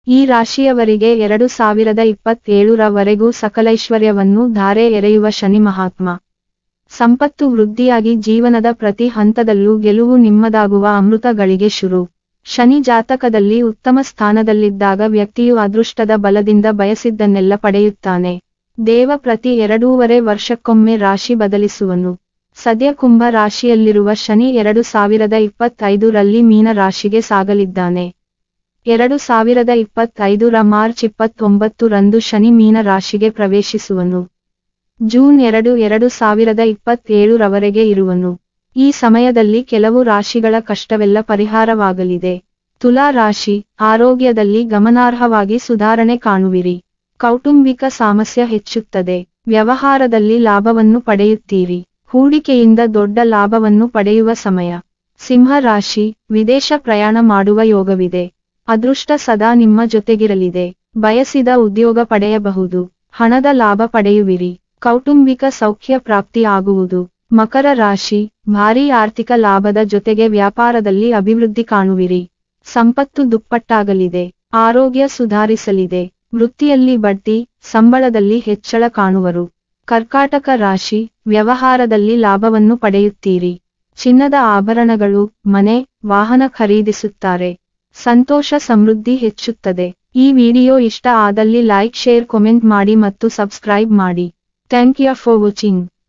ಈ ರಾಶಿಯವರಿಗೆ 2027 ಸಕಲೈಶ್ವರ್ಯವನ್ನು ಧಾರೆ ಎರೆಯುವ ಶನಿ ಮಹಾತ್ಮ. ಸಂಪತ್ತು ವೃದ್ಧಿಯಾಗಿ ಜೀವನದ ಪ್ರತಿ ಹಂತದಲ್ಲೂ ಗೆಲುವು ನಿಮ್ಮದಾಗುವ ಅಮೃತ ಗಳಿಗೆ ಶುರು. ಶನಿ ಜಾತಕದಲ್ಲಿ ಉತ್ತಮ ಸ್ಥಾನದಲ್ಲಿದ್ದಾಗ ವ್ಯಕ್ತಿಯು ಅದೃಷ್ಟದ ಬಲದಿಂದ ಬಯಸಿದ್ದನ್ನೆಲ್ಲ ಪಡೆಯುತ್ತಾನೆ. ದೇವ ಪ್ರತಿ 2.5 ವರ್ಷಕ್ಕೊಮ್ಮೆ ರಾಶಿ ಬದಲಿಸುವನು. ಸದ್ಯ ಕುಂಭ ರಾಶಿಯಲ್ಲಿರುವ ಶನಿ 2025 ಮೀನ ರಾಶಿಗೆ ಸಾಗಲಿದ್ದಾನೆ. 2025 ಮಾರ್ಚ್ 29 ಶನಿ ಮೀನ ರಾಶಿಗೆ ಪ್ರವೇಶಿಸುವನು. ಜೂನ್ 2, 2027 ಇರುವನು. ಈ ಸಮಯದಲ್ಲಿ ಕೆಲವು ರಾಶಿಗಳ ಕಷ್ಟವೆಲ್ಲ ಪರಿಹಾರವಾಗಲಿದೆ. ತುಲಾ ರಾಶಿ, ಆರೋಗ್ಯದಲ್ಲಿ ಗಮನಾರ್ಹವಾಗಿ ಸುಧಾರಣೆ ಕಾಣುವಿರಿ. ಕೌಟುಂಬಿಕ ಸಾಮರ್ಥ್ಯ ಹೆಚ್ಚುತ್ತದೆ. ವ್ಯವಹಾರದಲ್ಲಿ ಲಾಭವನ್ನು ಪಡೆಯುತ್ತೀರಿ. ಹೂಡಿಕೆಯಿಂದ ದೊಡ್ಡ ಲಾಭವನ್ನು ಪಡೆಯುವ ಸಮಯ. ಸಿಂಹ ರಾಶಿ, ವಿದೇಶ ಪ್ರಯಾಣ ಮಾಡುವ ಯೋಗವಿದೆ. ಅದೃಷ್ಟ ಸದಾ ನಿಮ್ಮ ಜೊತೆಗಿರಲಿದೆ. ಬಯಸಿದ ಉದ್ಯೋಗ ಪಡೆಯಬಹುದು. ಹಣದ ಲಾಭ ಪಡೆಯುವಿರಿ. ಕೌಟುಂಬಿಕ ಸೌಖ್ಯ ಪ್ರಾಪ್ತಿ ಆಗುವುದು. ಮಕರ ರಾಶಿ, ಭಾರೀ ಆರ್ಥಿಕ ಲಾಭದ ಜೊತೆಗೆ ವ್ಯಾಪಾರದಲ್ಲಿ ಅಭಿವೃದ್ಧಿ ಕಾಣುವಿರಿ. ಸಂಪತ್ತು ದುಪ್ಪಟ್ಟಾಗಲಿದೆ. ಆರೋಗ್ಯ ಸುಧಾರಿಸಲಿದೆ. ವೃತ್ತಿಯಲ್ಲಿ ಬಡ್ತಿ, ಸಂಬಳದಲ್ಲಿ ಹೆಚ್ಚಳ ಕಾಣುವರು. ಕರ್ಕಾಟಕ ರಾಶಿ, ವ್ಯವಹಾರದಲ್ಲಿ ಲಾಭವನ್ನು ಪಡೆಯುತ್ತೀರಿ. ಚಿನ್ನದ ಆಭರಣಗಳು, ಮನೆ, ವಾಹನ ಖರೀದಿಸುತ್ತಾರೆ. ಸಂತೋಷ ಸಮೃದ್ಧಿ ಹೆಚ್ಚುತ್ತದೆ. ಈ ವಿಡಿಯೋ ಇಷ್ಟ ಆದಲ್ಲಿ ಲೈಕ್, ಶೇರ್, ಕಾಮೆಂಟ್ ಮಾಡಿ ಮತ್ತು ಸಬ್ಸ್ಕ್ರೈಬ್ ಮಾಡಿ. Thank you for watching.